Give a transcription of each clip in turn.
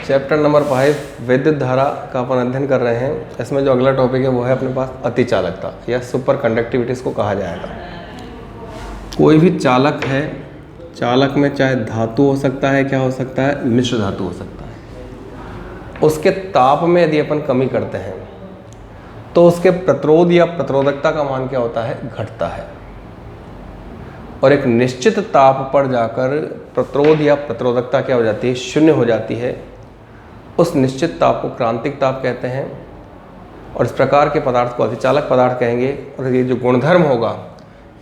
Chapter number 5 विद्युत धारा का अपन अध्ययन कर रहे हैं। इसमें जो अगला टॉपिक है वो है अपने पास अति चालकता या सुपर कंडक्टिविटी इसको कहा जाएगा। कोई भी चालक है, चालक में चाहे धातु हो सकता है, क्या हो सकता है, मिश्र धातु हो सकता है। उसके ताप में यदि अपन कमी करते हैं तो उसके प्रतिरोध या प्रतिरोधकता का मान क्या होता है, घटता है। और एक निश्चित ताप पर जाकर प्रतिरोध या प्रतिरोधकता क्या हो जाती है, शून्य हो जाती है। उस निश्चित ताप को क्रांतिक ताप कहते हैं और इस प्रकार के पदार्थ को अतिचालक पदार्थ कहेंगे। और ये जो गुणधर्म होगा,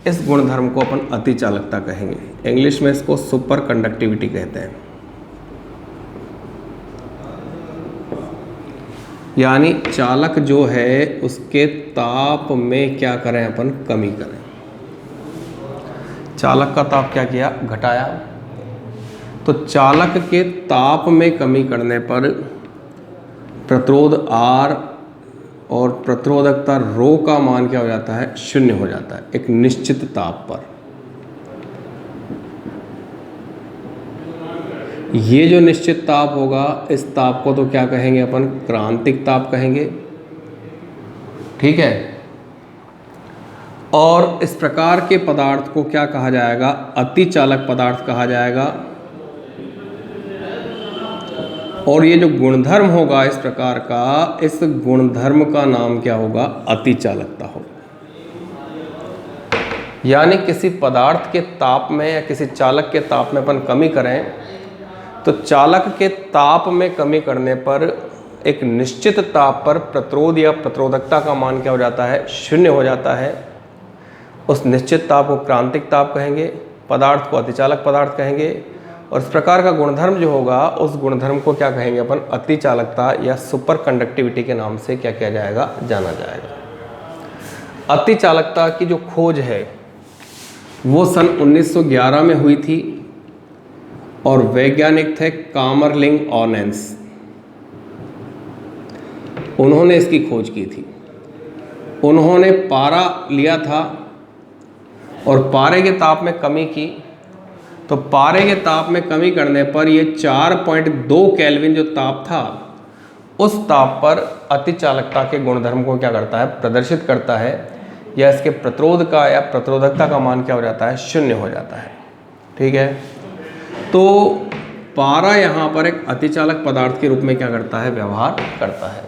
इस गुणधर्म को अपन अतिचालकता कहेंगे। इंग्लिश में इसको सुपर कंडक्टिविटी कहते हैं। यानी चालक जो है उसके ताप में क्या करें, अपन कमी करें। चालक का ताप क्या किया, घटाया। तो चालक के ताप में कमी करने पर प्रतिरोध R और प्रतिरोधकता रो का मान क्या हो जाता है, शून्य हो जाता है एक निश्चित ताप पर। ये जो निश्चित ताप होगा, इस ताप को तो क्या कहेंगे अपन, क्रांतिक ताप कहेंगे। ठीक है। और इस प्रकार के पदार्थ को क्या कहा जाएगा, अतिचालक पदार्थ कहा जाएगा। और ये जो गुणधर्म होगा इस प्रकार का, इस गुणधर्म का नाम क्या होगा, अतिचालकता होगा। यानी किसी पदार्थ के ताप में या किसी चालक के ताप में अपन कमी करें तो चालक के ताप में कमी करने पर एक निश्चित ताप पर प्रतिरोध या प्रतिरोधकता का मान क्या हो जाता है, शून्य हो जाता है। उस निश्चित ताप को क्रांतिक ताप कहेंगे, पदार्थ को अतिचालक पदार्थ कहेंगे। और इस प्रकार का गुणधर्म जो होगा, उस गुणधर्म को क्या कहेंगे अपन, अतिचालकता या सुपर कंडक्टिविटी के नाम से क्या किया जाएगा, जाना जाएगा। अतिचालकता की जो खोज है वो सन 1911 में हुई थी और वैज्ञानिक थे कामरलिंग ऑनेंस। उन्होंने इसकी खोज की थी। उन्होंने पारा लिया था और पारे के ताप में कमी की। तो पारे के ताप में कमी करने पर ये 4.2 केल्विन जो ताप था, उस ताप पर अतिचालकता के गुणधर्म को क्या करता है, प्रदर्शित करता है। या इसके प्रतिरोध का या प्रतिरोधकता का मान क्या हो जाता है, शून्य हो जाता है। ठीक है। तो पारा यहाँ पर एक अतिचालक पदार्थ के रूप में क्या करता है, व्यवहार करता है।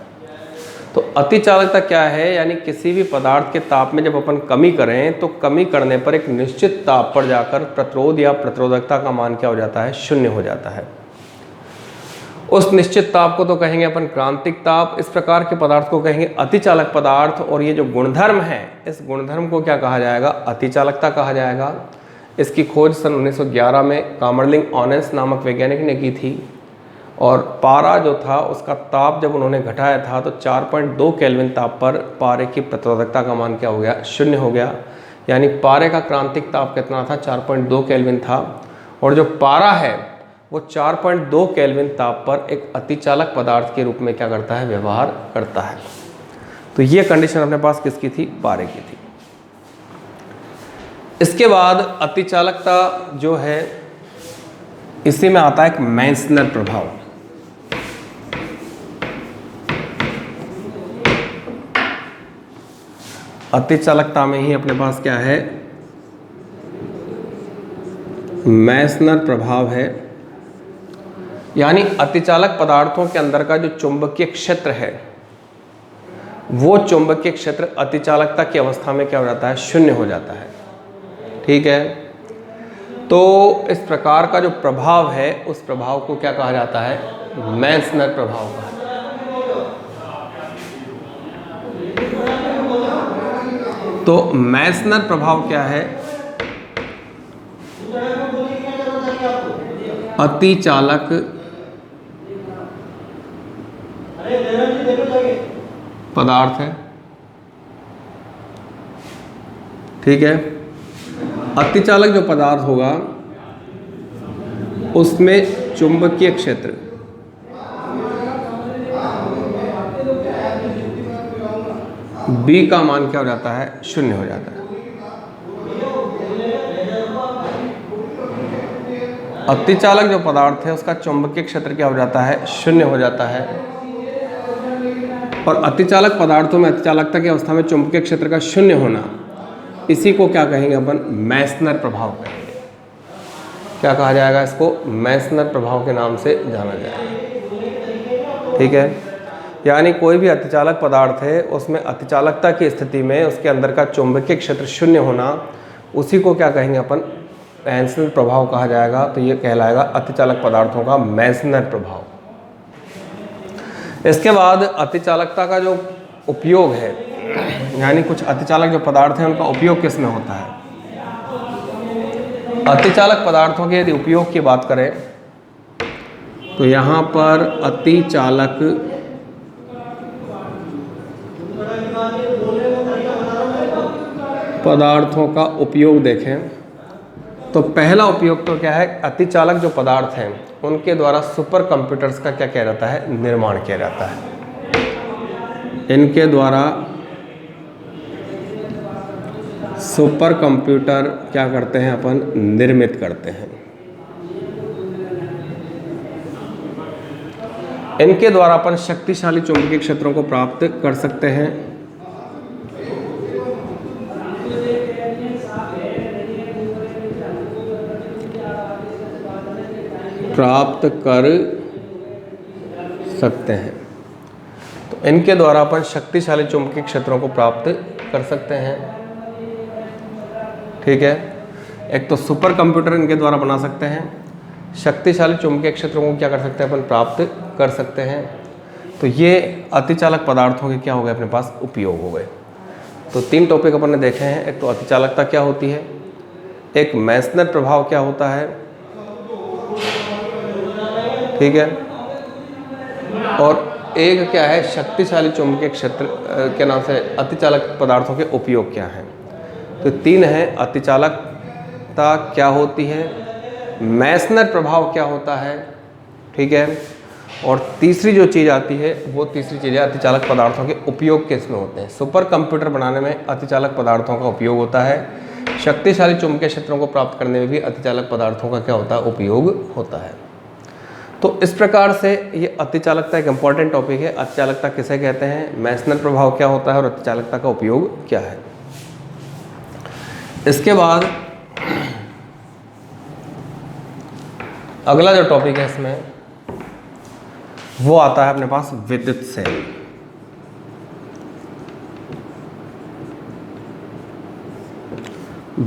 तो अतिचालकता क्या है, यानी किसी भी पदार्थ के ताप में जब अपन कमी करें तो कमी करने पर एक निश्चित ताप पर जाकर प्रतिरोध या प्रतिरोधकता का मान क्या हो जाता है, शून्य हो जाता है। उस निश्चित ताप को तो कहेंगे अपन क्रांतिक ताप। इस प्रकार के पदार्थ को कहेंगे अतिचालक पदार्थ। और ये जो गुणधर्म है, इस गुणधर्म को क्या कहा जाएगा, अतिचालकता कहा जाएगा। इसकी खोज सन 1911 में कामरलिंग ऑनेंस नामक वैज्ञानिक ने की थी। और पारा जो था उसका ताप जब उन्होंने घटाया था तो 4.2 केल्विन ताप पर पारे की प्रतिरोधकता का मान क्या हो गया, शून्य हो गया। यानी पारे का क्रांतिक ताप कितना था, 4.2 केल्विन था। और जो पारा है वो 4.2 केल्विन ताप पर एक अतिचालक पदार्थ के रूप में क्या करता है, व्यवहार करता है। तो ये कंडीशन अपने पास किसकी थी, पारे की थी। इसके बाद अतिचालकता जो है, इसी में आता है एक मेंसनर प्रभाव। अतिचालकता में ही अपने पास क्या है, मेंसनर प्रभाव है। यानी अतिचालक पदार्थों के अंदर का जो चुंबकीय क्षेत्र है, वो चुंबकीय क्षेत्र अतिचालकता की अवस्था में क्या हो जाता है, शून्य हो जाता है। ठीक है। तो इस प्रकार का जो प्रभाव है, उस प्रभाव को क्या कहा जाता है, मेंसनर प्रभाव कहा जाता है। तो मेंसनर प्रभाव क्या है, अतिचालक पदार्थ है। ठीक है। अतिचालक जो पदार्थ होगा उसमें चुंबकीय क्षेत्र B का मान क्या हो जाता है, शून्य हो जाता है। अतिचालक जो पदार्थ है उसका चुंबकीय क्षेत्र क्या हो जाता है, शून्य हो जाता है। और अतिचालक पदार्थों में अतिचालकता की अवस्था में चुंबकीय क्षेत्र का शून्य होना, इसी को क्या कहेंगे अपन, मेसनर प्रभाव कहेंगे। क्या कहा जाएगा इसको, मेसनर प्रभाव के नाम से जाना जाएगा। ठीक है, यानी कोई भी अतिचालक पदार्थ है उसमें अतिचालकता की स्थिति में उसके अंदर का चुंबकीय क्षेत्र शून्य होना, उसी को क्या कहेंगे अपन, मेसनर प्रभाव कहा जाएगा। तो ये कहलाएगा अतिचालक पदार्थों का मेसनर प्रभाव। इसके बाद अतिचालकता का जो उपयोग है, यानी कुछ अतिचालक जो पदार्थ हैं उनका उपयोग किस में होता है। अतिचालक पदार्थों के यदि उपयोग की बात करें तो यहाँ पर अतिचालक पदार्थों का उपयोग देखें तो पहला उपयोग तो क्या है, अतिचालक जो पदार्थ हैं उनके द्वारा सुपर कंप्यूटर्स का क्या किया जाता है, निर्माण किया जाता है। इनके द्वारा सुपर कंप्यूटर क्या करते हैं अपन, निर्मित करते हैं। इनके द्वारा अपन शक्तिशाली चुंबकीय क्षेत्रों को प्राप्त कर सकते हैं। तो इनके द्वारा अपन शक्तिशाली चुंबकीय क्षेत्रों को प्राप्त कर सकते हैं। ठीक है, एक तो सुपर कंप्यूटर इनके द्वारा बना सकते हैं, शक्तिशाली चुंबकीय क्षेत्रों को क्या कर सकते हैं अपन, प्राप्त कर सकते हैं। तो ये अतिचालक पदार्थों के क्या हो गए अपने पास, उपयोग हो गए। तो 3 टॉपिक अपन ने देखे हैं, एक तो अतिचालकता क्या होती है, एक मेसनर प्रभाव क्या होता है, ठीक है, और एक क्या है, शक्तिशाली चुंबकीय क्षेत्र के नाम से अतिचालक पदार्थों के उपयोग क्या हैं। तो 3 है, अतिचालकता क्या होती है, मेसनर प्रभाव क्या होता है, ठीक है, और तीसरी जो चीज़ आती है वो तीसरी चीज़ है अतिचालक पदार्थों के उपयोग किस में होते हैं। सुपर कंप्यूटर बनाने में अतिचालक पदार्थों का उपयोग होता है, शक्तिशाली चुंबकीय क्षेत्रों को प्राप्त करने में भी अतिचालक पदार्थों का क्या होता है, उपयोग होता है। तो इस प्रकार से ये अतिचालकता एक इम्पॉर्टेंट टॉपिक है। अतिचालकता किसे कहते हैं, मेसनर प्रभाव क्या होता है और अतिचालकता का उपयोग क्या है। इसके बाद अगला जो टॉपिक है इसमें वो आता है अपने पास विद्युत सेल।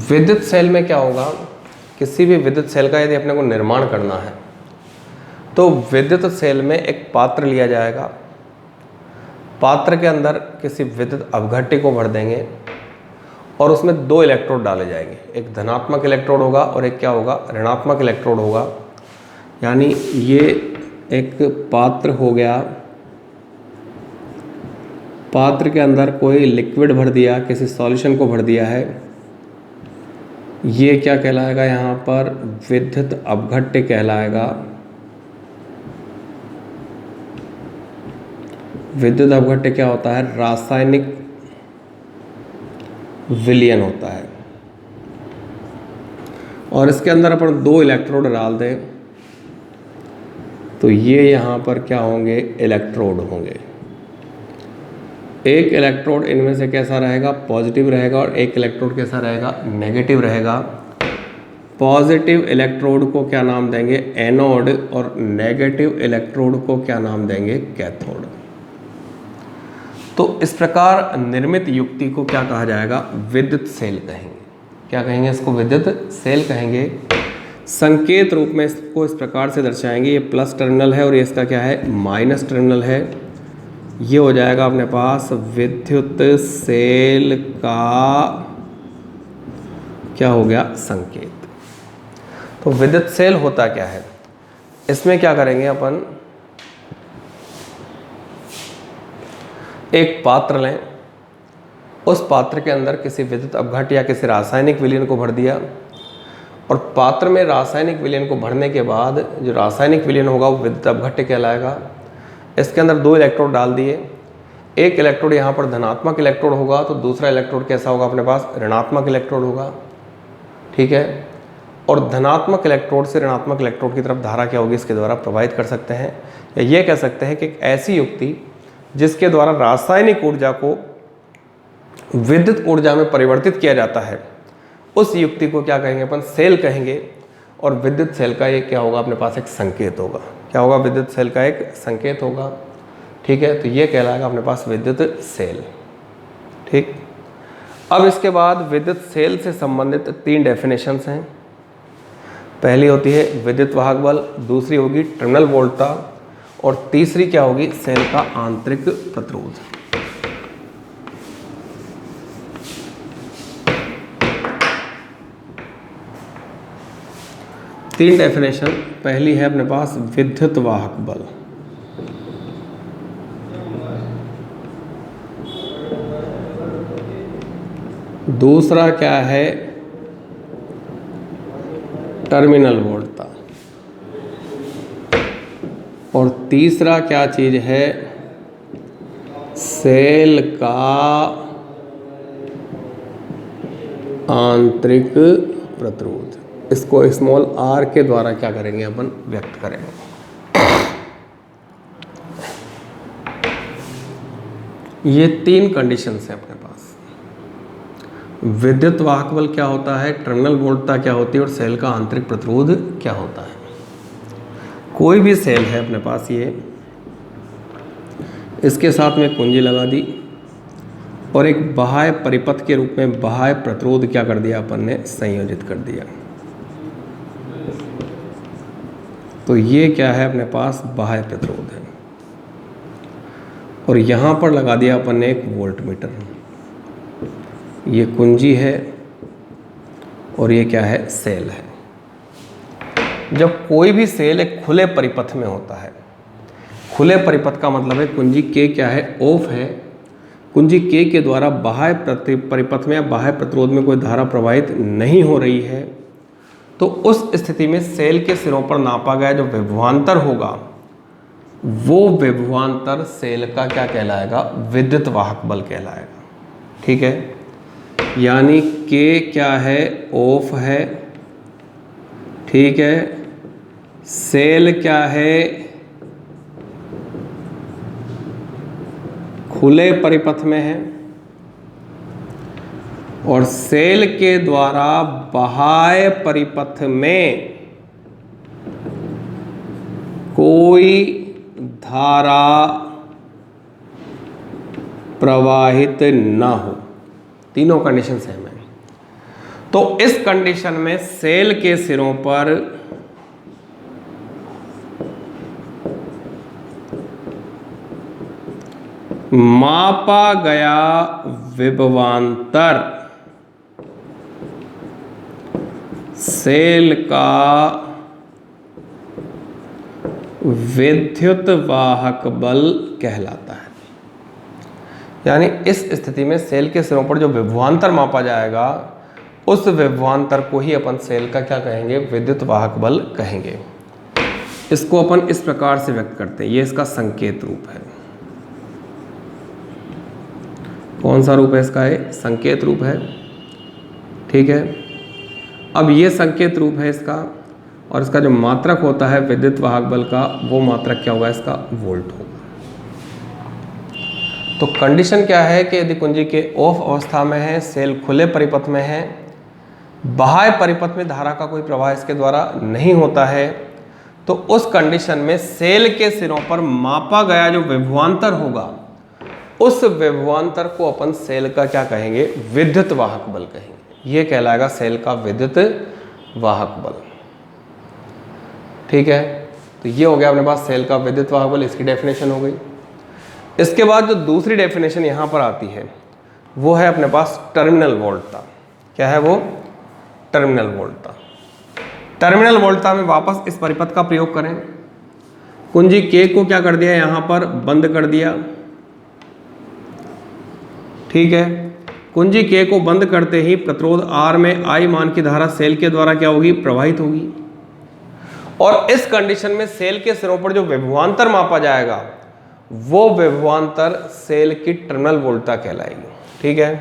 विद्युत सेल में क्या होगा, किसी भी विद्युत सेल का यदि अपने को निर्माण करना है तो विद्युत सेल में एक पात्र लिया जाएगा, पात्र के अंदर किसी विद्युत अपघट्य को भर देंगे और उसमें 2 इलेक्ट्रोड डाले जाएंगे, एक धनात्मक इलेक्ट्रोड होगा और एक क्या होगा, ऋणात्मक इलेक्ट्रोड होगा। यानी ये एक पात्र हो गया, पात्र के अंदर कोई लिक्विड भर दिया, किसी सॉल्यूशन को भर दिया है, ये क्या कहलाएगा, यहाँ पर विद्युत अपघट्य कहलाएगा। विद्युत अपघट्य क्या होता है, रासायनिक विलयन होता है। और इसके अंदर अपन 2 इलेक्ट्रोड डाल दें तो ये यहाँ पर क्या होंगे, इलेक्ट्रोड होंगे। एक इलेक्ट्रोड इनमें से कैसा रहेगा, पॉजिटिव रहेगा, और एक इलेक्ट्रोड कैसा रहेगा, नेगेटिव रहेगा। पॉजिटिव इलेक्ट्रोड को क्या नाम देंगे, एनोड, और नेगेटिव इलेक्ट्रोड को क्या नाम देंगे, कैथोड। तो इस प्रकार निर्मित युक्ति को क्या कहा जाएगा, विद्युत सेल कहेंगे। क्या कहेंगे इसको, विद्युत सेल कहेंगे। संकेत रूप में इसको इस प्रकार से दर्शाएंगे, ये प्लस टर्मिनल है और ये इसका क्या है, माइनस टर्मिनल है। ये हो जाएगा अपने पास विद्युत सेल का क्या हो गया, संकेत। तो विद्युत सेल होता क्या है, इसमें क्या करेंगे अपन, एक पात्र लें, उस पात्र के अंदर किसी विद्युत अपघट्य या किसी रासायनिक विलयन को भर दिया, और पात्र में रासायनिक विलयन को भरने के बाद जो रासायनिक विलयन होगा वो विद्युत अपघट्य कहलाएगा। इसके अंदर 2 इलेक्ट्रोड डाल दिए, एक इलेक्ट्रोड यहाँ पर धनात्मक इलेक्ट्रोड होगा तो दूसरा इलेक्ट्रोड कैसा होगा अपने पास, ऋणात्मक इलेक्ट्रोड होगा, ठीक है। और धनात्मक इलेक्ट्रोड से ऋणात्मक इलेक्ट्रोड की तरफ धारा क्या होगी इसके द्वारा प्रवाहित कर सकते हैं। या ये कह सकते हैं कि एक ऐसी युक्ति जिसके द्वारा रासायनिक ऊर्जा को विद्युत ऊर्जा में परिवर्तित किया जाता है, उस युक्ति को क्या कहेंगे अपन, सेल कहेंगे। और विद्युत सेल का ये क्या होगा, अपने पास एक संकेत होगा। क्या होगा, विद्युत सेल का एक संकेत होगा। ठीक है, तो ये कहलाएगा अपने पास विद्युत सेल। ठीक, अब इसके बाद विद्युत सेल से संबंधित 3 डेफिनेशंस हैं। पहली होती है विद्युत वाहक बल, दूसरी होगी टर्मिनल वोल्टता, और तीसरी क्या होगी, सेल का आंतरिक प्रतिरोध। तीन डेफिनेशन। पहली है अपने पास विद्युत वाहक बल, दूसरा क्या है, टर्मिनल वोल्टता, और तीसरा क्या चीज है, सेल का आंतरिक प्रतिरोध। इसको स्मॉल r के द्वारा क्या करेंगे, अपन व्यक्त करेंगे। ये 3 कंडीशंस हैं अपने पास। विद्युत वाहक बल क्या होता है, टर्मिनल वोल्टता क्या होती है, और सेल का आंतरिक प्रतिरोध क्या होता है। कोई भी सेल है अपने पास, ये इसके साथ में कुंजी लगा दी और एक बाह्य परिपथ के रूप में बाह्य प्रतिरोध क्या कर दिया, अपन ने संयोजित कर दिया। तो ये क्या है, अपने पास बाह्य प्रतिरोध है, और यहाँ पर लगा दिया अपन ने एक वोल्ट मीटर। ये कुंजी है और ये क्या है, सेल है। जब कोई भी सेल एक खुले परिपथ में होता है, खुले परिपथ का मतलब है कुंजी के क्या है, ऑफ है, कुंजी के के द्वारा बाह्य परिपथ में या बाह्य प्रतिरोध में कोई धारा प्रवाहित नहीं हो रही है, तो उस स्थिति में सेल के सिरों पर नापा गया जो विभवांतर होगा, वो विभवांतर सेल का क्या कहलाएगा, विद्युत वाहक बल कहलाएगा। ठीक है, यानी के क्या है, ऑफ है। ठीक है, सेल क्या है, खुले परिपथ में है, और सेल के द्वारा बाह्य परिपथ में कोई धारा प्रवाहित ना हो। तीनों कंडीशन सेम है। तो इस कंडीशन में सेल के सिरों पर मापा गया विभवांतर सेल का विद्युत वाहक बल कहलाता है। यानी इस स्थिति में सेल के सिरों पर जो विभवांतर मापा जाएगा, उस विभवांतर को ही अपन सेल का क्या कहेंगे, विद्युत वाहक बल कहेंगे। इसको अपन इस प्रकार से व्यक्त करते हैं। ये इसका संकेत रूप है। कौन सा रूप है इसका, है संकेत रूप है। ठीक है, अब ये संकेत रूप है इसका, और इसका जो मात्रक होता है विद्युत वाहक बल का, वो मात्रक क्या होगा, इसका वोल्ट होगा। तो कंडीशन क्या है कि यदि कुंजी के ऑफ अवस्था में है, सेल खुले परिपथ में है, बाह्य परिपथ में धारा का कोई प्रवाह इसके द्वारा नहीं होता है, तो उस कंडीशन में सेल के सिरों पर मापा गया जो विभवांतर होगा, उस विभवांतर को अपन सेल का क्या कहेंगे, विद्युत वाहक बल कहेंगे। ये कहलाएगा सेल का विद्युत वाहक बल। ठीक है, तो ये हो गया अपने पास सेल का विद्युत वाहक बल, इसकी डेफिनेशन हो गई। इसके बाद जो दूसरी डेफिनेशन यहां पर आती है वो है अपने पास टर्मिनल वोल्टता। क्या है वो, टर्मिनल वोल्टता। टर्मिनल वोल्टता में वापस इस परिपथ का प्रयोग करें। कुंजी के को क्या कर दिया, यहां पर बंद कर दिया। ठीक है, कुंजी के को बंद करते ही प्रतिरोध R में I मान की धारा सेल के द्वारा क्या होगी, प्रवाहित होगी। और इस कंडीशन में सेल के सिरों पर जो विभवांतर मापा जाएगा, वो विभवांतर सेल की टर्मिनल वोल्टता कहलाएगी। ठीक है,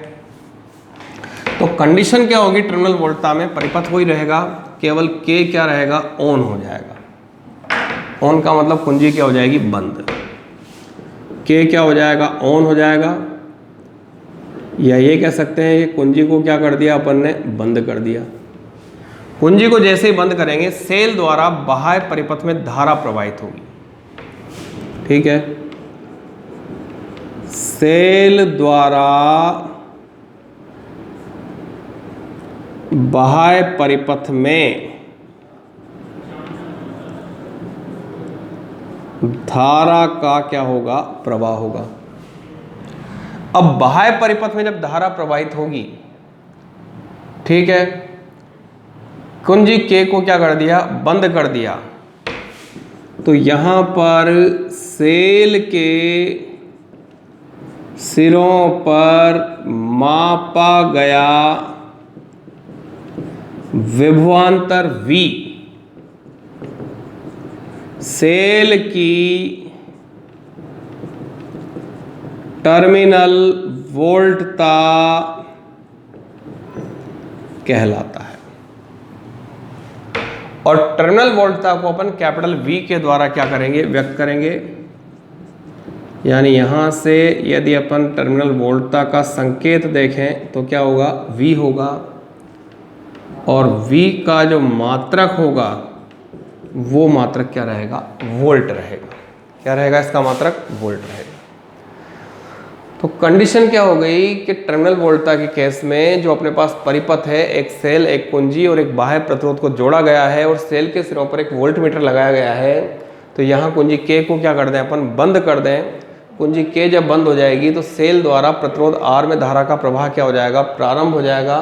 तो कंडीशन क्या होगी टर्मिनल वोल्टता में, परिपथ वही रहेगा, केवल K क्या रहेगा, ऑन हो जाएगा। ऑन का मतलब कुंजी क्या हो जाएगी, बंद। K क्या हो जाएगा, ऑन हो जाएगा, या ये कह सकते हैं कि कुंजी को क्या कर दिया अपन ने, बंद कर दिया। कुंजी को जैसे ही बंद करेंगे सेल द्वारा बाह्य परिपथ में धारा प्रवाहित होगी। ठीक है, सेल द्वारा बाह्य परिपथ में धारा का क्या होगा, प्रवाह होगा। अब बाह्य परिपथ में जब धारा प्रवाहित होगी, ठीक है, कुंजी K को क्या कर दिया, बंद कर दिया, तो यहां पर सेल के सिरों पर मापा गया विभवांतर V सेल की टर्मिनल वोल्टता कहलाता है। और टर्मिनल वोल्टता को अपन कैपिटल V के द्वारा क्या करेंगे, व्यक्त करेंगे। यानी यहां से यदि अपन टर्मिनल वोल्टता का संकेत देखें तो क्या होगा, V होगा, और V का जो मात्रक होगा वो मात्रक क्या रहेगा, वोल्ट रहेगा। क्या रहेगा इसका मात्रक, वोल्ट रहेगा। तो कंडीशन क्या हो गई कि टर्मिनल वोल्टता के केस में जो अपने पास परिपथ है, एक सेल, एक कुंजी और एक बाह्य प्रतिरोध को जोड़ा गया है और सेल के सिरों पर एक वोल्टमीटर लगाया गया है, तो यहाँ कुंजी K को क्या कर दें अपन, बंद कर दें। कुंजी K जब बंद हो जाएगी तो सेल द्वारा प्रतिरोध R में धारा का प्रवाह क्या हो जाएगा, प्रारंभ हो जाएगा।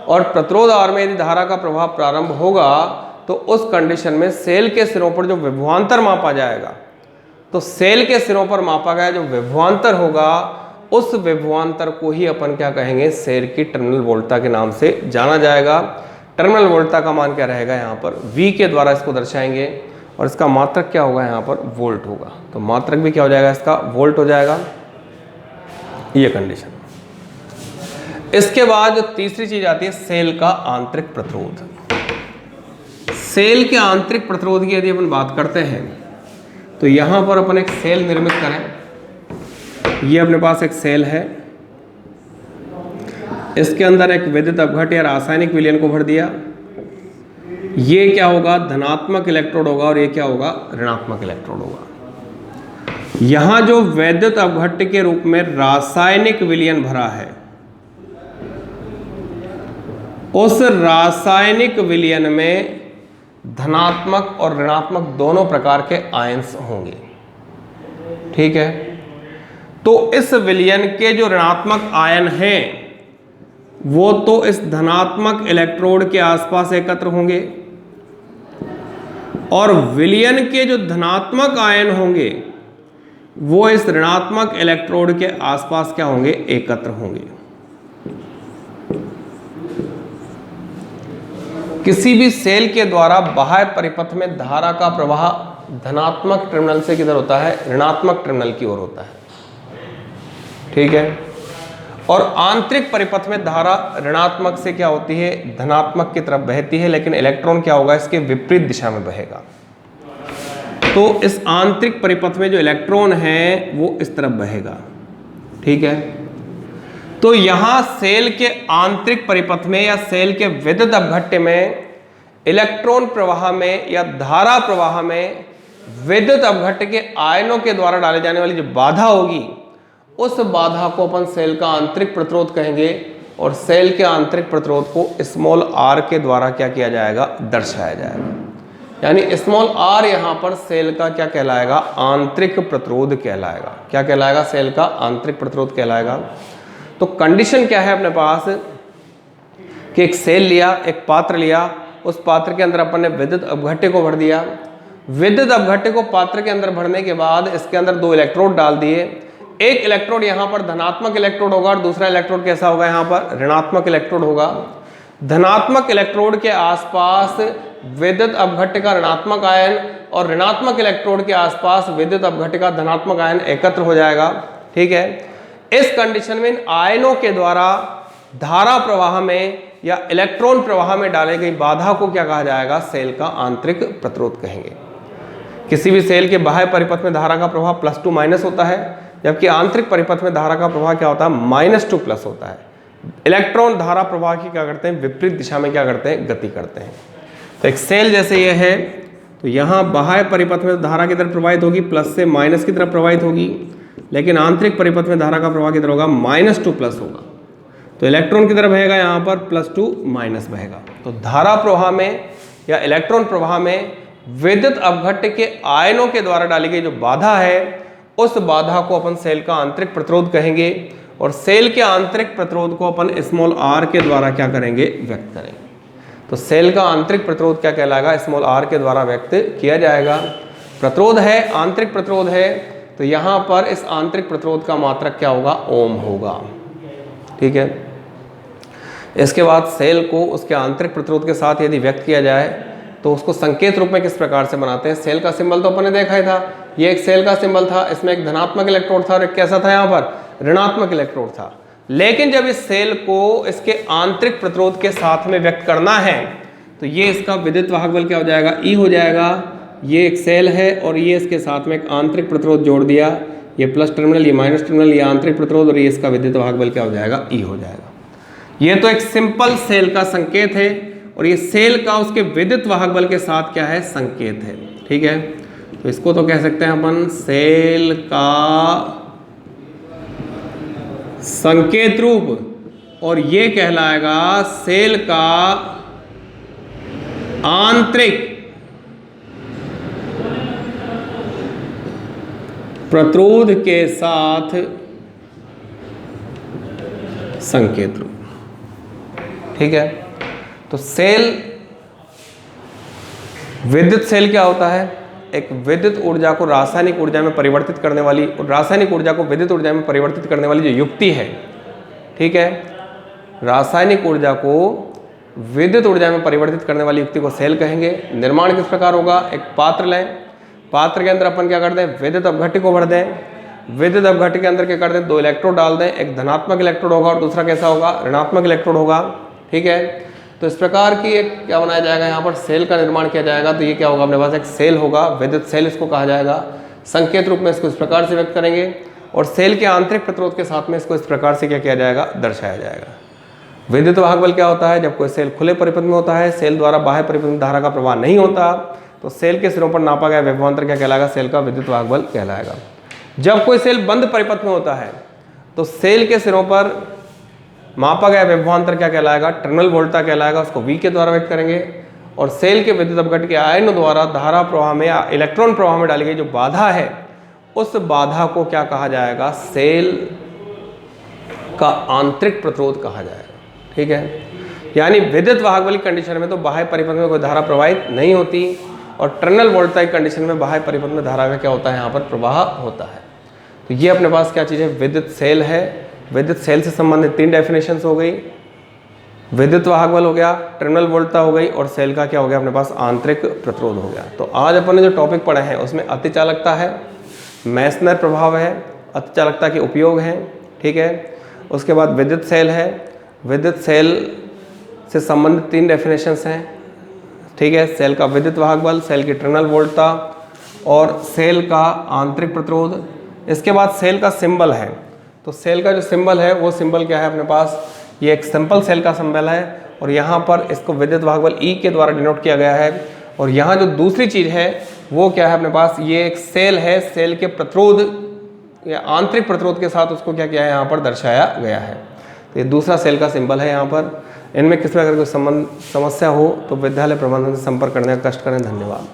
और प्रतिरोध R में यदि धारा का प्रवाह प्रारंभ होगा तो उस कंडीशन में सेल के सिरों पर जो विभवांतर मापा जाएगा, तो सेल के सिरों पर मापा गया जो विभवांतर होगा, उस विभवांतर को ही अपन क्या कहेंगे, सेल की टर्मिनल वोल्टता के नाम से जाना जाएगा। टर्मिनल वोल्टता का मान क्या रहेगा, यहाँ पर V के द्वारा इसको दर्शाएंगे, और इसका मात्रक क्या होगा, यहाँ पर वोल्ट होगा। तो मात्रक भी क्या हो जाएगा, इसका वोल्ट हो जाएगा। ये कंडीशन। इसके बाद जो तीसरी चीज आती है, सेल का आंतरिक प्रतिरोध। सेल के आंतरिक प्रतिरोध की यदि अपन बात करते हैं तो यहां पर अपन एक सेल निर्मित करें। ये अपने पास एक सेल है, इसके अंदर एक विद्युत अपघट्य या रासायनिक विलयन को भर दिया। ये क्या होगा, धनात्मक इलेक्ट्रोड होगा, और ये क्या होगा, ऋणात्मक इलेक्ट्रोड होगा। यहां जो विद्युत अपघट्य के रूप में रासायनिक विलयन भरा है, उस रासायनिक विलयन में धनात्मक और ऋणात्मक दोनों प्रकार के आयंस होंगे। ठीक है, तो इस विलयन के जो ऋणात्मक आयन हैं वो तो इस धनात्मक इलेक्ट्रोड के आसपास एकत्र होंगे, और विलयन के जो धनात्मक आयन होंगे वो इस ऋणात्मक इलेक्ट्रोड के आसपास क्या होंगे, एकत्र होंगे। किसी भी सेल के द्वारा बाह्य परिपथ में धारा का प्रवाह धनात्मक टर्मिनल से किधर होता है, ऋणात्मक टर्मिनल की ओर होता है। ठीक है, और आंतरिक परिपथ में धारा ऋणात्मक से क्या होती है, धनात्मक की तरफ बहती है, लेकिन इलेक्ट्रॉन क्या होगा, इसके विपरीत दिशा में बहेगा। तो इस आंतरिक परिपथ में जो इलेक्ट्रॉन है वो इस तरफ बहेगा। ठीक है, तो यहां सेल के आंतरिक परिपथ में या सेल के विद्युत अपघट्य में इलेक्ट्रॉन प्रवाह में या धारा प्रवाह में विद्युत अपघट्य के आयनों के द्वारा डाले जाने वाली जो बाधा होगी, उस बाधा को अपन सेल का आंतरिक प्रतिरोध कहेंगे, और सेल के आंतरिक प्रतिरोध को स्मॉल r के द्वारा क्या किया जाएगा, दर्शाया जाएगा। यानी स्मॉल r यहां पर सेल का क्या कहलाएगा, आंतरिक प्रतिरोध कहलाएगा। क्या कहलाएगा, सेल का आंतरिक प्रतिरोध कहलाएगा। तो कंडीशन क्या है अपने पास कि एक सेल लिया, एक पात्र लिया, उस पात्र के अंदर अपन ने विद्युत अपघट्य को भर दिया। विद्युत अपघट्य को पात्र के अंदर भरने के बाद इसके अंदर दो इलेक्ट्रोड डाल दिए। एक इलेक्ट्रोड यहाँ पर धनात्मक इलेक्ट्रोड होगा और दूसरा इलेक्ट्रोड कैसा होगा, यहाँ पर ऋणात्मक इलेक्ट्रोड होगा। धनात्मक इलेक्ट्रोड के आसपास विद्युत अपघट्य का ऋणात्मक आयन और ऋणात्मक इलेक्ट्रोड के आसपास विद्युत अपघट्य का धनात्मक आयन एकत्र हो जाएगा। ठीक है, इस कंडीशन में इन आयनों के द्वारा धारा प्रवाह में या इलेक्ट्रॉन प्रवाह में डाली गई बाधा को क्या कहा जाएगा? सेल का आंतरिक प्रतिरोध कहेंगे। किसी भी सेल के बाह्य परिपथ में धारा का प्रवाह +2 माइनस होता है, जबकि आंतरिक परिपथ में धारा का प्रवाह क्या होता है? -2 प्लस होता है। इलेक्ट्रॉन धारा प्रवाह की क्या करते हैं? विपरीत दिशा में क्या करते हैं? गति करते हैं। तो एक सेल जैसे ये है, तो यहाँ बाह्य परिपथ में धारा की तरफ प्रवाहित होगी, प्लस से माइनस की तरफ प्रवाहित होगी, लेकिन आंतरिक परिपथ में धारा का प्रवाह किधर होगा? -2 प्लस होगा। तो इलेक्ट्रॉन की तरफ बहेगा यहाँ पर +2 माइनस बहेगा। तो धारा प्रवाह में या इलेक्ट्रॉन प्रवाह में विद्युत अपघट्य के आयनों के द्वारा डाली गई जो बाधा है, उस बाधा को अपन सेल का आंतरिक प्रतिरोध कहेंगे, और सेल के आंतरिक प्रतिरोध को अपन r के द्वारा क्या करेंगे? व्यक्त करेंगे। तो सेल का आंतरिक प्रतिरोध क्या कहलाएगा? r के द्वारा व्यक्त किया जाएगा। प्रतिरोध है, आंतरिक प्रतिरोध है, तो यहाँ पर इस आंतरिक प्रतिरोध का मात्रक क्या होगा? ओम होगा। ठीक है। इसके बाद सेल को उसके आंतरिक प्रतिरोध के साथ यदि व्यक्त किया जाए तो उसको संकेत रूप में किस प्रकार से बनाते हैं? सेल का सिंबल तो अपन ने देखा ही था, ये एक सेल का सिंबल था, इसमें एक धनात्मक इलेक्ट्रोड था और एक कैसा था? यहाँ पर ऋणात्मक इलेक्ट्रोड था। लेकिन जब इस सेल को इसके आंतरिक प्रतिरोध के साथ में व्यक्त करना है तो ये इसका विद्युत वाहक बल क्या हो जाएगा? E हो जाएगा। ये एक सेल है और ये इसके साथ में एक आंतरिक प्रतिरोध जोड़ दिया, ये प्लस टर्मिनल, ये माइनस टर्मिनल, ये आंतरिक प्रतिरोध, और ये इसका विद्युत वाहक बल क्या हो जाएगा? E हो जाएगा। ये तो एक सिंपल सेल का संकेत है, और ये सेल का उसके विद्युत वाहक बल के साथ क्या है? संकेत है। ठीक है। तो इसको तो कह सकते हैं अपन सेल का संकेत रूप, और ये कहलाएगा सेल का आंतरिक प्रतिरोध के साथ संकेत रूप। ठीक है। तो सेल, विद्युत सेल क्या होता है? एक विद्युत ऊर्जा को रासायनिक ऊर्जा में परिवर्तित करने वाली, और रासायनिक ऊर्जा को विद्युत ऊर्जा में परिवर्तित करने वाली जो युक्ति है, ठीक है, रासायनिक ऊर्जा को विद्युत ऊर्जा में परिवर्तित करने वाली युक्ति को सेल कहेंगे। निर्माण किस प्रकार होगा? एक पात्र लें, पात्र के अंदर अपन क्या करते हैं? विद्युत अपघट्य को भर दें, विद्युत अपघट्य के अंदर क्या करते हैं? 2 इलेक्ट्रोड डाल दें, एक धनात्मक इलेक्ट्रोड होगा और दूसरा कैसा होगा? ऋणात्मक इलेक्ट्रोड होगा। ठीक है। तो इस प्रकार की एक क्या बनाया जाएगा? यहाँ पर सेल का निर्माण किया जाएगा। तो ये क्या होगा? अपने पास एक सेल होगा, विद्युत सेल इसको कहा जाएगा। संकेत रूप में इसको इस प्रकार से व्यक्त करेंगे, और सेल के आंतरिक प्रतिरोध के साथ में इसको इस प्रकार से क्या किया जाएगा? दर्शाया जाएगा। विद्युत वाहक बल क्या होता है? जब कोई सेल खुले परिपथ में होता है, सेल द्वारा बाह्य परिपथ में धारा का प्रवाह नहीं होता, तो सेल के सिरों पर नापा गया विभवांतर क्या कहलाएगा? सेल का विद्युत वाहक बल कहलाएगा। जब कोई सेल बंद परिपथ में होता है तो सेल के सिरों पर मापा गया विभवांतर क्या कहलाएगा? टर्मिनल वोल्टता कहलाएगा। उसको V के द्वारा व्यक्त करेंगे, और सेल के विद्युत अपघट्य के आयनों द्वारा धारा प्रवाह में या इलेक्ट्रॉन प्रवाह में डाली गई जो बाधा है, उस बाधा को क्या कहा जाएगा? सेल का आंतरिक प्रतिरोध कहा जाएगा। ठीक है। यानी विद्युत वाहक बल की कंडीशन में तो बाह्य परिपथ में कोई धारा प्रवाहित नहीं होती, और टर्मिनल वोल्टता की कंडीशन में बाह्य परिपथ में धारा का क्या होता है? यहाँ पर प्रवाह होता है। तो ये अपने पास क्या चीज़ है? विद्युत सेल है। विद्युत सेल से संबंधित 3 डेफिनेशंस हो गई। विद्युत वाहक बल हो गया, टर्मिनल वोल्टता हो गई, और सेल का क्या हो गया? अपने पास आंतरिक प्रतिरोध हो गया। तो आज अपन ने जो टॉपिक पढ़े हैं उसमें अतिचालकता है, मेसनर प्रभाव है, अतिचालकता के उपयोग हैं। ठीक है। उसके बाद विद्युत सेल है, विद्युत सेल से संबंधित 3 डेफिनेशंस हैं। ठीक है। सेल का विद्युत वाहक बल, सेल की टर्मिनल वोल्टता, और सेल का आंतरिक प्रतिरोध। इसके बाद सेल का सिंबल है। तो सेल का जो सिंबल है वो सिंबल क्या है अपने पास? ये एक सिंपल सेल का सिंबल है, और यहाँ पर इसको विद्युत वाहक बल E के द्वारा डिनोट किया गया है। और यहाँ जो दूसरी चीज़ है वो क्या है अपने पास? ये एक सेल है, सेल के प्रतिरोध या आंतरिक प्रतिरोध के साथ उसको क्या किया है? यहाँ पर दर्शाया गया है। तो ये दूसरा सेल का सिंबल है यहाँ पर। इनमें किस प्रकार कोई समस्या हो तो विद्यालय प्रबंधन से संपर्क करने का कष्ट करें। धन्यवाद।